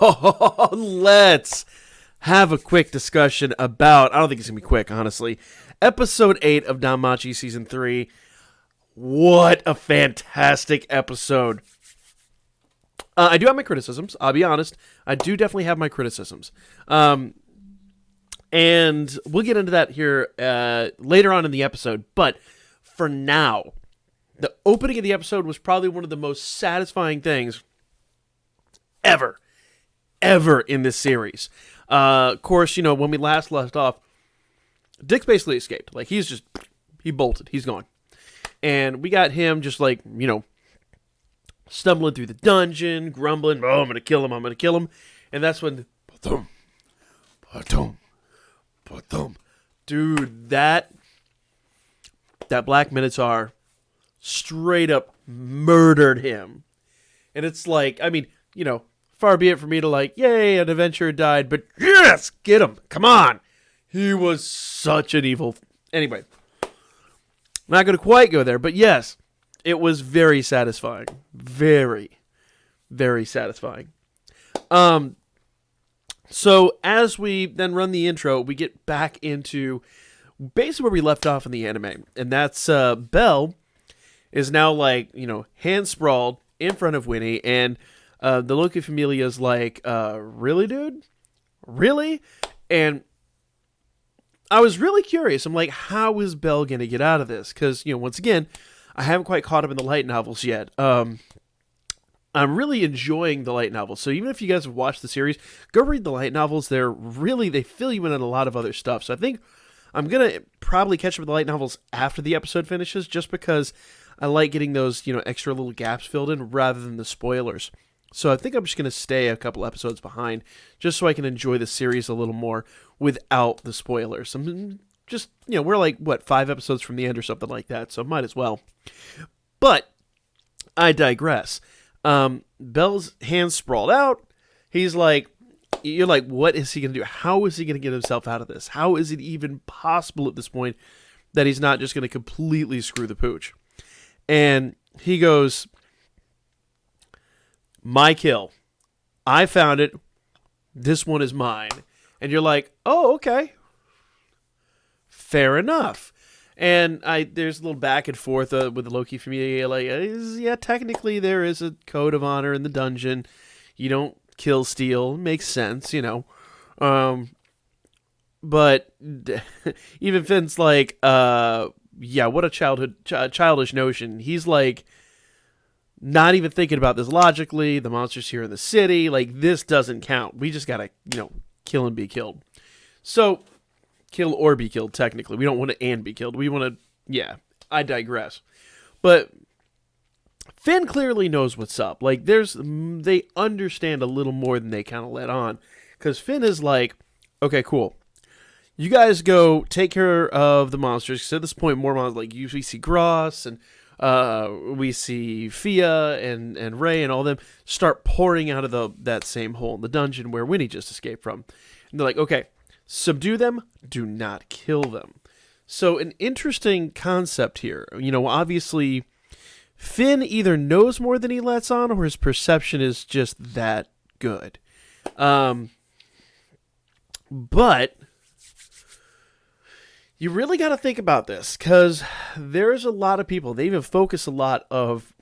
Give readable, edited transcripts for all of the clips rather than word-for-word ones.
Let's have a quick discussion about, I don't think it's going to be quick, honestly, Episode 8 of Danmachi Season 3. What a fantastic episode. I do have my criticisms, I'll be honest. I do definitely have my criticisms. And we'll get into that here later on in the episode. But for now, the opening of the episode was probably one of the most satisfying things ever in this series. Of course, when we last left off, Dick's basically escaped. Like, he bolted. He's gone. And we got him just like, stumbling through the dungeon, grumbling, oh, I'm going to kill him. And that's when, dude, that Black Minotaur straight up murdered him. And it's like, far be it for me to like, yay, an adventurer died, but yes, get him. Come on. He was such an evil. Anyway, not going to quite go there, but yes, it was very satisfying. Very, very satisfying. So as we then run the intro, we get back into basically where we left off in the anime. And that's Belle is now like, hand sprawled in front of Winnie, and the Loki Familia is like, really, dude? Really? And I was really curious. I'm like, how is Belle going to get out of this? Because, once again, I haven't quite caught up in the light novels yet. I'm really enjoying the light novels. So even if you guys have watched the series, go read the light novels. They fill you in on a lot of other stuff. So I think I'm going to probably catch up with the light novels after the episode finishes, just because I like getting those, extra little gaps filled in rather than the spoilers. So I think I'm just going to stay a couple episodes behind just so I can enjoy the series a little more without the spoilers. I'm just, we're like, 5 episodes from the end or something like that, so might as well. But I digress. Belle's hands sprawled out. He's like, you're like, what is he going to do? How is he going to get himself out of this? How is it even possible at this point that he's not just going to completely screw the pooch? And he goes, my kill. I found it. This one is mine. And you're like, oh, okay. Fair enough. And there's a little back and forth with the Loki Familia. Like, yeah, technically there is a code of honor in the dungeon. You don't kill, steal. Makes sense, But even Finn's like, yeah, what a childish notion. He's like, not even thinking about this logically. The monster's here in the city. Like, this doesn't count. We just gotta, kill and be killed. So, kill or be killed, technically. We don't want to and be killed. We want to, yeah, I digress. But Finn clearly knows what's up. Like, they understand a little more than they kind of let on. Because Finn is like, okay, cool. You guys go take care of the monsters. Because at this point, more monsters, like, we see Gross and we see Fia and Ray and all them start pouring out of that same hole in the dungeon where Winnie just escaped from. And they're like, okay, subdue them, do not kill them. So an interesting concept here. Obviously, Finn either knows more than he lets on, or his perception is just that good. But you really got to think about this, because there's a lot of people, they even focus a lot of,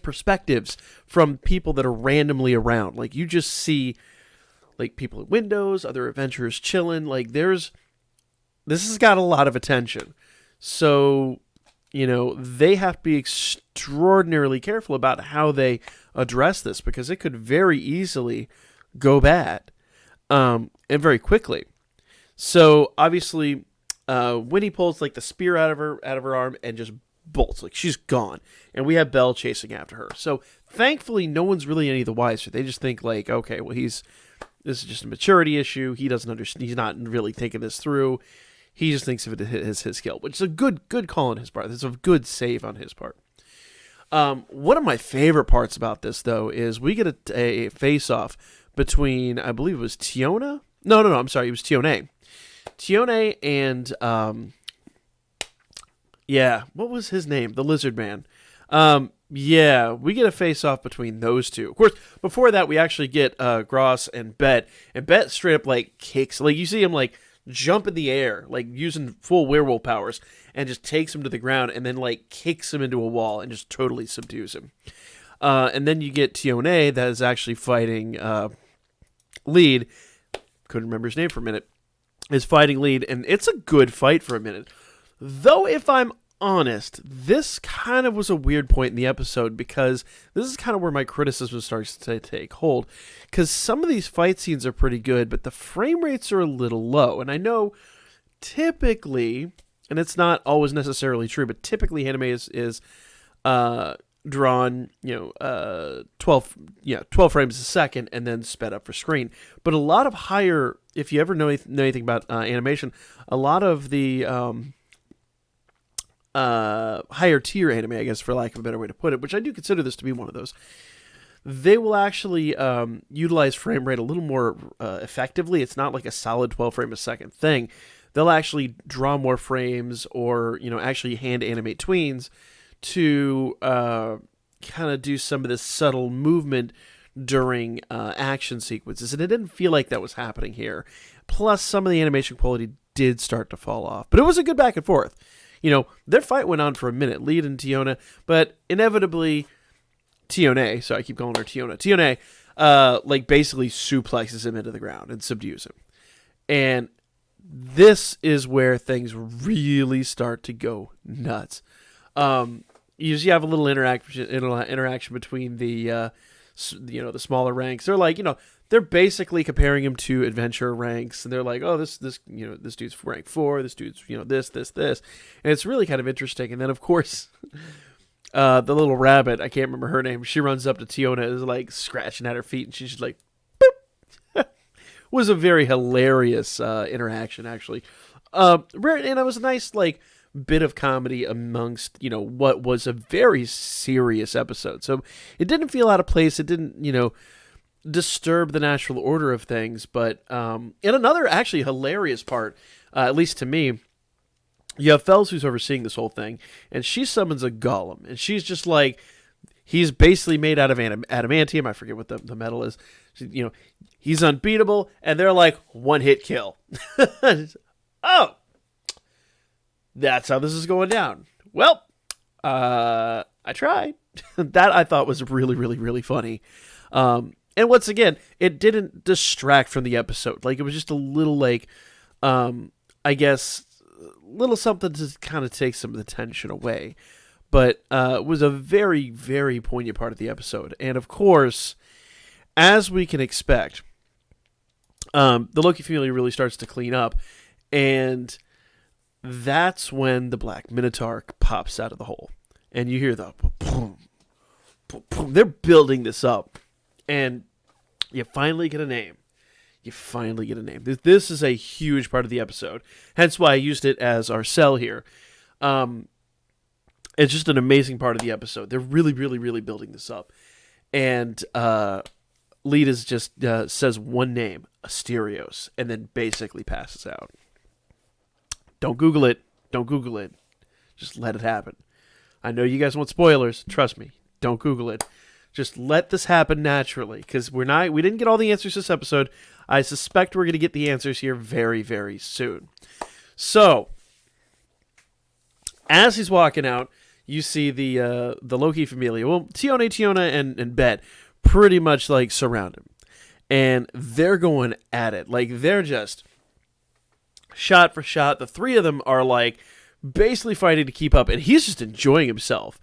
perspectives from people that are randomly around. Like, you just see, like, people at windows, other adventurers chilling. Like, this has got a lot of attention. So, they have to be extraordinarily careful about how they address this, because it could very easily go bad, and very quickly. So obviously, Winnie pulls like the spear out of her arm and just bolts. Like, she's gone, and we have Belle chasing after her. So thankfully, no one's really any the wiser. They just think like, okay, well, this is just a maturity issue. He doesn't understand. He's not really thinking this through. He just thinks of it as his kill, which is a good call on his part. It's a good save on his part. One of my favorite parts about this, though, is we get a face-off between, I believe it was Tiona? No, I'm sorry, it was Tione. Tione and, what was his name? The Lizard Man. Yeah, we get a face-off between those two. Of course, before that, we actually get Gross and Bet. And Bet straight up, like, kicks. Like, you see him, like, jump in the air, like, using full werewolf powers, and just takes him to the ground, and then, like, kicks him into a wall and just totally subdues him. And then you get Tione that is actually fighting Lead. Couldn't remember his name for a minute. Is fighting Lead, and it's a good fight for a minute. Though, if I'm honest, this kind of was a weird point in the episode, because this is kind of where my criticism starts to take hold, because some of these fight scenes are pretty good, but the frame rates are a little low. And I know typically, and it's not always necessarily true, but typically anime is drawn 12 frames a second and then sped up for screen. But a lot of higher, if you ever know anything about animation, a lot of the higher tier anime, I guess, for lack of a better way to put it, which I do consider this to be one of those, they will actually utilize frame rate a little more effectively. It's not like a solid 12 frame a second thing. They'll actually draw more frames, or actually hand animate tweens to kind of do some of this subtle movement during action sequences, and it didn't feel like that was happening here. Plus, some of the animation quality did start to fall off, but it was a good back and forth. Their fight went on for a minute, Lead and Tiona, but inevitably, Tione, so I keep calling her Tiona, Tione, basically suplexes him into the ground and subdues him. And this is where things really start to go nuts. You usually have a little interaction between the smaller ranks. They're like, they're basically comparing him to adventure ranks, and they're like, oh, this dude's rank 4, this dude's this, and it's really kind of interesting. And then of course, the little rabbit, I can't remember her name, she runs up to Tiona, is like scratching at her feet, and she's just like, boop. Was a very hilarious interaction, actually. And it was a nice bit of comedy amongst what was a very serious episode. So it didn't feel out of place. It didn't disturb the natural order of things. But in another actually hilarious part, at least to me, you have Fels, who's overseeing this whole thing, and she summons a golem, and she's just like, he's basically made out of adamantium. I forget what the metal is. He's unbeatable, and they're like, one hit kill. Oh, that's how this is going down. Well, I tried. That I thought was really, really, really funny. And once again, it didn't distract from the episode. It was just a little I guess, little something to kind of take some of the tension away. But it was a very, very poignant part of the episode. And of course, as we can expect, the Loki family really starts to clean up. And that's when the Black Minotaur pops out of the hole. And you hear the boom, boom, boom. They're building this up. And you finally get a name. This is a huge part of the episode. Hence why I used it as our cell here. It's just an amazing part of the episode. They're really, really, really building this up. And Lead is just says one name, Asterios, and then basically passes out. Don't Google it. Just let it happen. I know you guys want spoilers. Trust me. Don't Google it. Just let this happen naturally, because we didn't get all the answers this episode. I suspect we're going to get the answers here very, very soon. So, as he's walking out, you see the Loki Familia. Well, Tiona, and Bet pretty much surround him, and they're going at it. They're just shot for shot. The three of them are basically fighting to keep up, and he's just enjoying himself.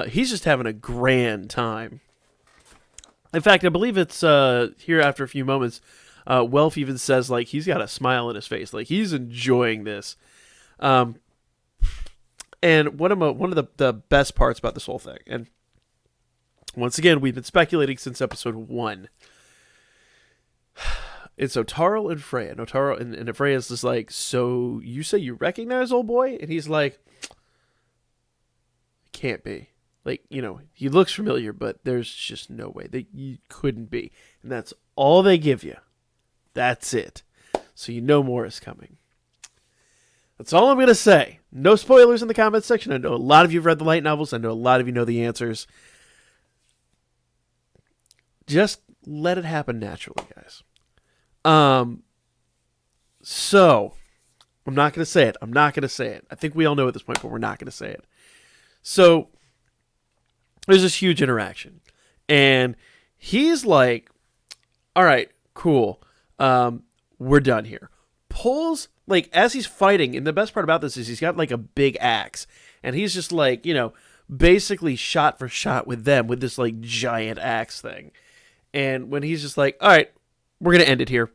He's just having a grand time. In fact, I believe it's here after a few moments, Welf even says he's got a smile on his face, he's enjoying this. And one of the best parts about this whole thing, and once again, we've been speculating since episode 1. It's Otaro and Freya. And Otaro and Freya's just so you say you recognize old boy? And he's like, can't be. He looks familiar, but there's just no way that you couldn't be. And that's all they give you. That's it. So more is coming. That's all I'm going to say. No spoilers in the comments section. I know a lot of you have read the light novels. I know a lot of you know the answers. Just let it happen naturally, guys. So, I'm not going to say it. I think we all know at this point, but we're not going to say it. So, there's this huge interaction. And he's like, all right, cool. We're done here. Pulls, like, as he's fighting, and the best part about this is he's got, like, a big axe. And he's just, like, basically shot for shot with them with this, like, giant axe thing. And when he's just like, all right, we're going to end it here.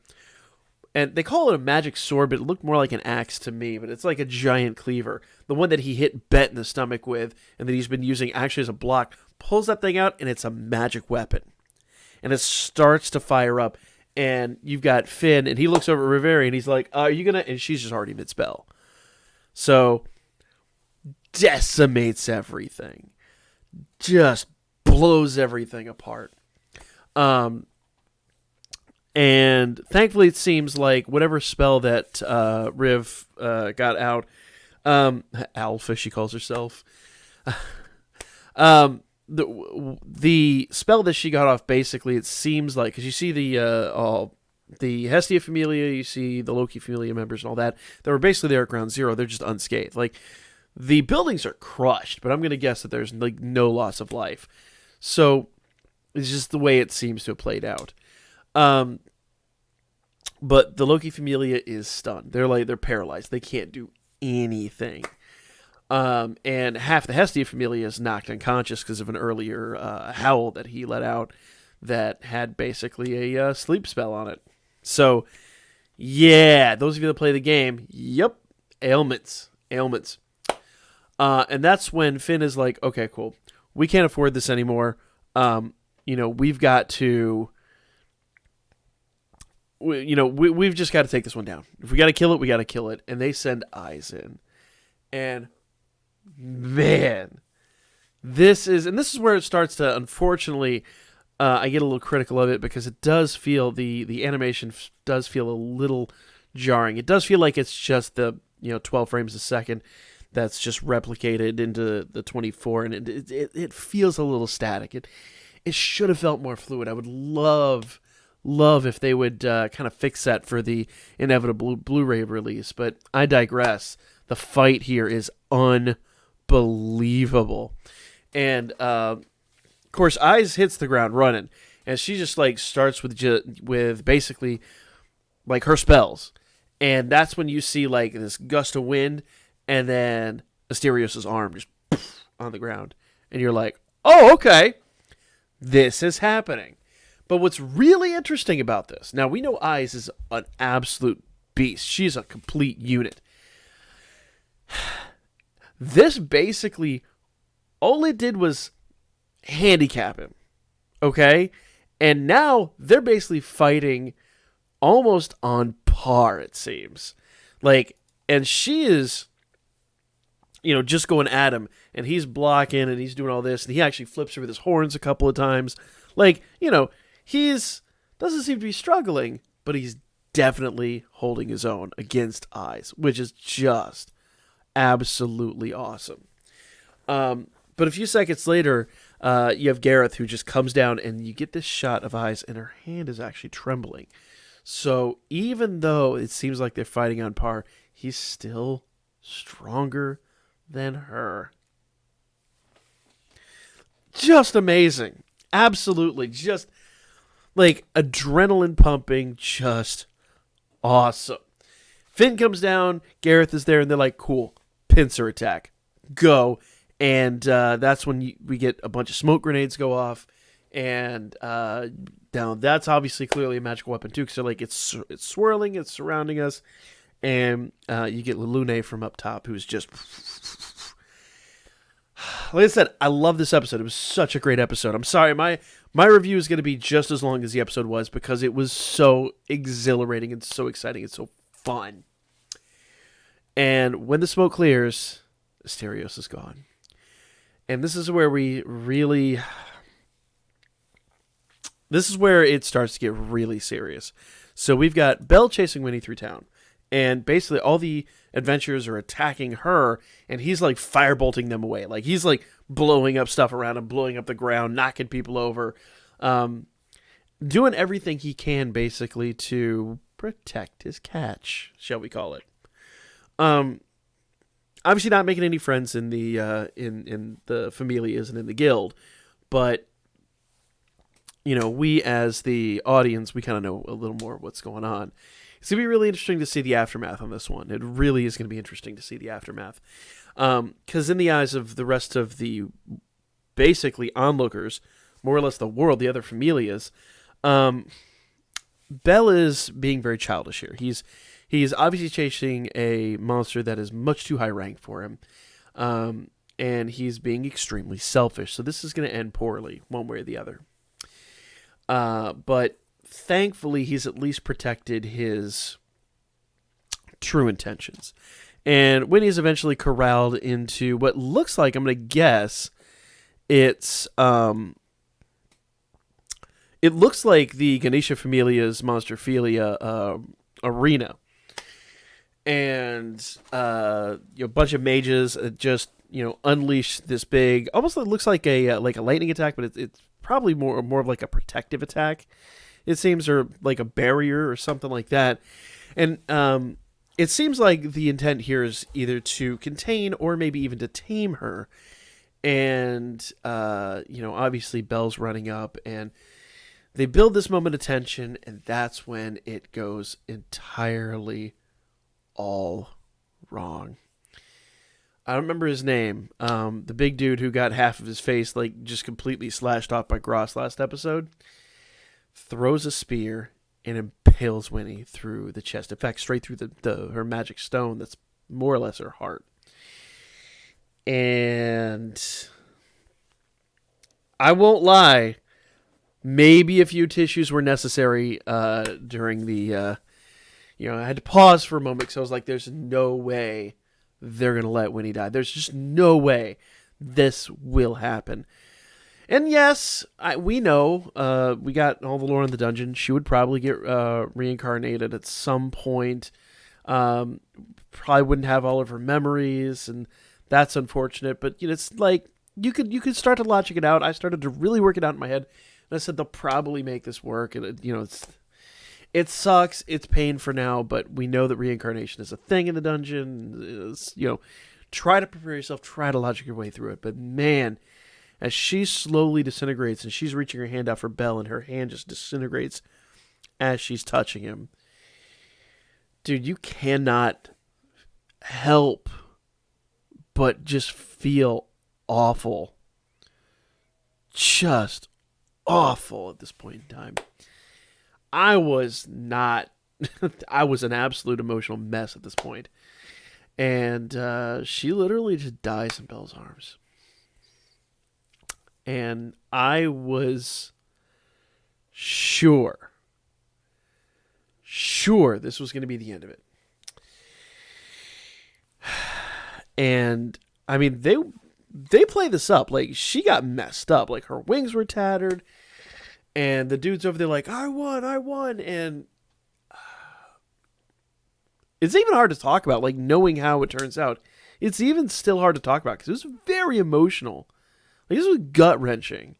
And they call it a magic sword, but it looked more like an axe to me. But it's like a giant cleaver. The one that he hit Bet in the stomach with, and that he's been using actually as a block, pulls that thing out, and it's a magic weapon. And it starts to fire up. And you've got Finn, and he looks over at Riveri, and he's like, are you going to... And she's just already mid-spell. So, decimates everything. Just blows everything apart. And thankfully it seems like whatever spell that Riv got out, Alpha she calls herself, the spell that she got off, basically it seems like, because you see the Hestia Familia, you see the Loki Familia members and all that were basically there at ground zero. They're just unscathed. Like, the buildings are crushed, but I'm going to guess that there's like no loss of life. So it's just the way it seems to have played out. But the Loki Familia is stunned. They're paralyzed. They can't do anything. And half the Hestia Familia is knocked unconscious because of an earlier howl that he let out that had basically a sleep spell on it. So, yeah, those of you that play the game, yep, ailments. And that's when Finn is like, okay, cool. We can't afford this anymore. We've got to... we've just got to take this one down. If we got to kill it, we got to kill it. And they send Eyes in. And, man, this is where it starts to, unfortunately, I get a little critical of it because it does feel, the animation does feel a little jarring. It does feel like it's just the, 12 frames a second that's just replicated into the 24, and it feels a little static. It should have felt more fluid. I would love if they would kind of fix that for the inevitable Blu-ray release, but I digress. The fight here is unbelievable. And, of course, Eyes hits the ground running, and she just, like, starts with basically, like, her spells. And that's when you see, like, this gust of wind, and then Asterios' arm just on the ground. And you're like, oh, okay, this is happening. But what's really interesting about this, now we know Eyes is an absolute beast. She's a complete unit. This basically, all it did was handicap him. Okay? And now they're basically fighting almost on par, it seems. Like, and she is, just going at him, and he's blocking, and he's doing all this, and he actually flips her with his horns a couple of times. Like, he's doesn't seem to be struggling, but he's definitely holding his own against Eyes, which is just absolutely awesome. But a few seconds later, you have Gareth, who just comes down, and you get this shot of Eyes, and her hand is actually trembling. So even though it seems like they're fighting on par, he's still stronger than her. Just amazing. Absolutely. Just like adrenaline pumping. Just awesome. Finn comes down. Gareth is there, and they're like, cool. Pincer attack. Go. And that's when we get a bunch of smoke grenades go off. And now that's obviously clearly a magical weapon too, because like it's swirling, it's surrounding us, and you get Lune from up top, who's just like I said. I love this episode. It was such a great episode. I'm sorry, my review is going to be just as long as the episode was because it was so exhilarating and so exciting and so fun. And when the smoke clears, Asterios is gone, and this is where This is where it starts to get really serious. So we've got Belle chasing Winnie through town. And basically all the adventurers are attacking her, and he's like firebolting them away. Like he's like blowing up stuff around him, blowing up the ground, knocking people over, doing everything he can basically to protect his catch, shall we call it. Obviously not making any friends in the in the Familias and in the guild, but we as the audience, we kind of know a little more of what's going on. It's going to be really interesting to see the aftermath on this one. It really is going to be interesting to see the aftermath. Because in the eyes of the rest of the basically onlookers, more or less the world, the other Familias, Bell is being very childish here. He's obviously chasing a monster that is much too high rank for him. And he's being extremely selfish. So this is going to end poorly, one way or the other. But thankfully, he's at least protected his true intentions. And Winnie is eventually corralled into what looks like, I'm going to guess, it looks like the Ganesha Familia's Monsterphilia arena. And a bunch of mages just unleash this big, almost looks like a lightning attack, but it's probably more of like a protective attack. It seems, or like a barrier or something like that. And it seems like the intent here is either to contain or maybe even to tame her. And, obviously Belle's running up, and they build this moment of tension, and that's when it goes entirely all wrong. I don't remember his name. The big dude who got half of his face like just completely slashed off by Gross last episode throws a spear and impales Winnie through the chest. In fact, straight through her magic stone that's more or less her heart. And I won't lie, maybe a few tissues were necessary during the... I had to pause for a moment because I was like, there's no way they're going to let Winnie die. There's just no way this will happen. And yes, we know, we got all the lore in the dungeon. She would probably get reincarnated at some point. Probably wouldn't have all of her memories, and that's unfortunate. But it's like you could start to logic it out. I started to really work it out in my head, and I said they'll probably make this work. And it sucks. It's pain for now, but we know that reincarnation is a thing in the dungeon. Try to prepare yourself. Try to logic your way through it. But man, as she slowly disintegrates and she's reaching her hand out for Belle and her hand just disintegrates as she's touching him. Dude, you cannot help but just feel awful. Just awful at this point in time. I was an absolute emotional mess at this point. And she literally just dies in Belle's arms. And I was sure this was going to be the end of it. And I mean, they play this up like she got messed up, like her wings were tattered, and the dude's over there like, I won, and it's even hard to talk about, like knowing how it turns out. It's even still hard to talk about because it was very emotional. Like, this was gut-wrenching.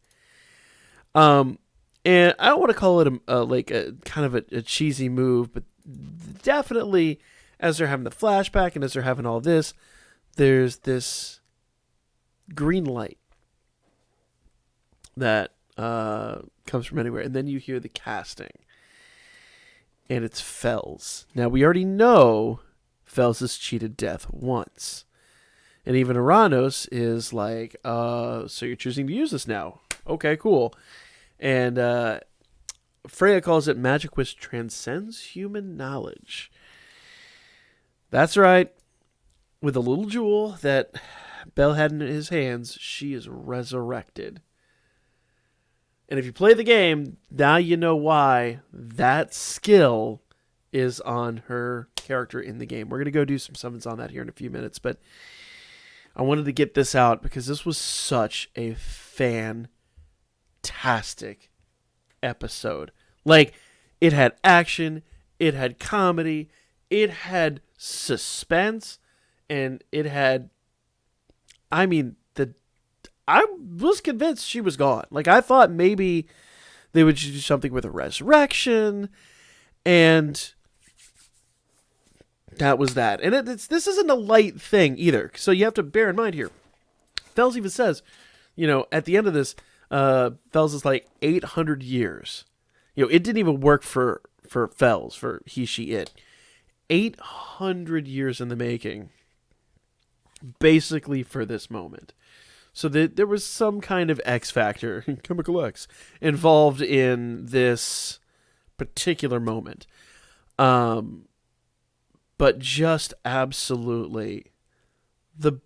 And I don't want to call it a kind of a cheesy move, but definitely as they're having the flashback and as they're having all this, there's this green light that comes from anywhere. And then you hear the casting. And it's Fells. Now, we already know Fells has cheated death once. And even Aranos is like, so you're choosing to use this now. Okay, cool. And Freya calls it magic which transcends human knowledge. That's right. With a little jewel that Belle had in his hands, she is resurrected. And if you play the game, now you know why that skill is on her character in the game. We're going to go do some summons on that here in a few minutes, but I wanted to get this out because this was such a fantastic episode. Like, it had action, it had comedy, It had suspense, and it had, I mean, I was convinced she was gone. Like, I thought maybe they would do something with a resurrection, and that was that. And this isn't a light thing either. So you have to bear in mind here. Fells even says, at the end of this, Fells is like 800 years. It didn't even work for Fells, for he, she, it. 800 years in the making, basically for this moment. So there was some kind of X factor, chemical X, involved in this particular moment. But just absolutely the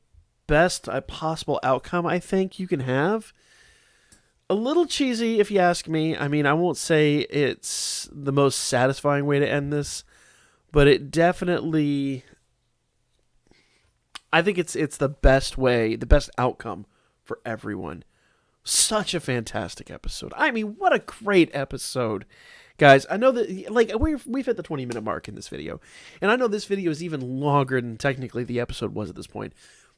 best possible outcome I think you can have. A little cheesy if you ask me. I mean, I won't say it's the most satisfying way to end this, but it definitely, I think it's the best way, the best outcome for everyone. Such a fantastic episode. I mean, what a great episode. Guys, I know that, like, we've hit the 20-minute mark in this video, and I know this video is even longer than technically the episode was at this point,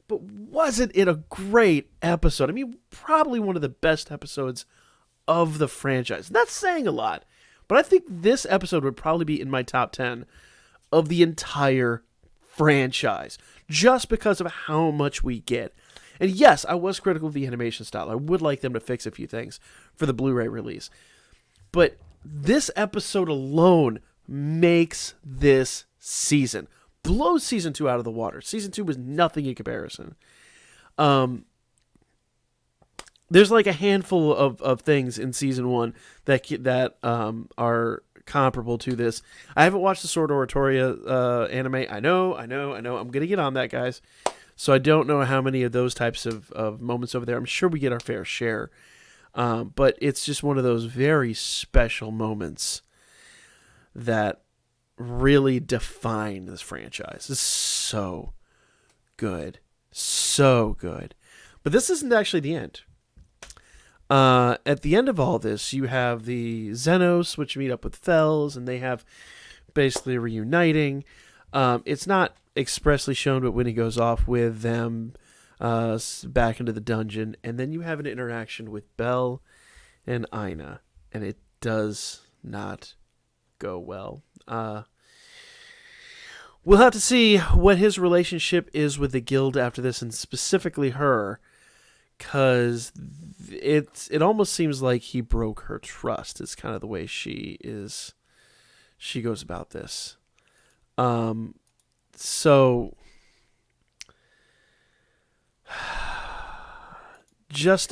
but wasn't it a great episode? I mean, probably one of the best episodes of the franchise. That's saying a lot, but I think this episode would probably be in my top 10 of the entire franchise, just because of how much we get. And yes, I was critical of the animation style. I would like them to fix a few things for the Blu-ray release. But this episode alone makes this season. Blows season 2 out of the water. Season 2 was nothing in comparison. There's like a handful of things in season 1 that are comparable to this. I haven't watched the Sword Oratoria anime. I know. I'm going to get on that, guys. So I don't know how many of those types of moments over there. I'm sure we get our fair share. But it's just one of those very special moments that really define this franchise. It's so good. So good. But this isn't actually the end. At the end of all this, you have the Xenos, which meet up with Fells, and they have basically reuniting. It's not expressly shown, but Winnie goes off with them back into the dungeon, and then you have an interaction with Belle and Ina, and it does not go well. We'll have to see what his relationship is with the guild after this, and specifically her, because it almost seems like he broke her trust. It's kind of the way she goes about this. So just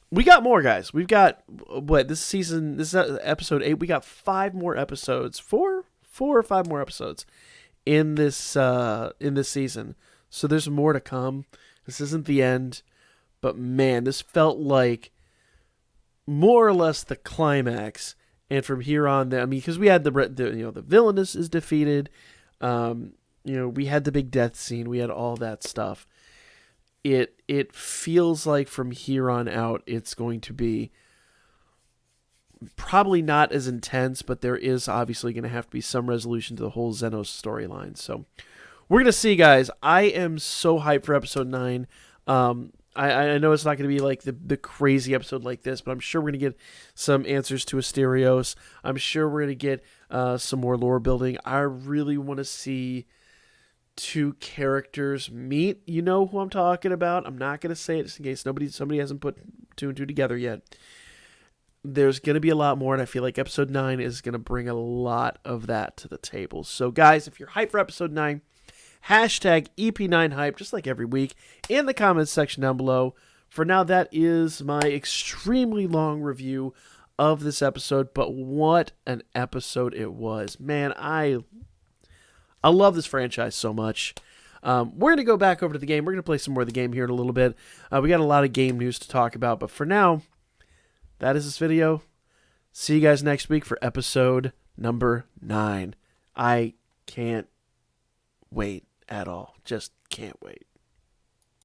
we got more, guys. We've got this season, this is episode 8. We got 5 more episodes, 4 or 5 more episodes in this season. So there's more to come. This isn't the end, but man, this felt like more or less the climax. And from here on, I mean, because we had the villain is defeated. We had the big death scene. We had all that stuff. It feels like from here on out, it's going to be probably not as intense, but there is obviously going to have to be some resolution to the whole Xenos storyline. So we're going to see, guys. I am so hyped for episode 9. I know it's not going to be like the crazy episode like this, but I'm sure we're going to get some answers to Asterios. I'm sure we're going to get some more lore building. I really want to see 2 characters meet. You know who I'm talking about. I'm not going to say it just in case somebody hasn't put 2 and 2 together yet. There's going to be a lot more, and I feel like episode 9 is going to bring a lot of that to the table. So, guys, if you're hyped for episode 9, hashtag EP9Hype, just like every week, in the comments section down below. For now, that is my extremely long review of this episode, but what an episode it was. Man, I love this franchise so much. We're going to go back over to the game. We're going to play some more of the game here in a little bit. We got a lot of game news to talk about, but for now, that is this video. See you guys next week for episode number 9. I can't wait at all. Just can't wait.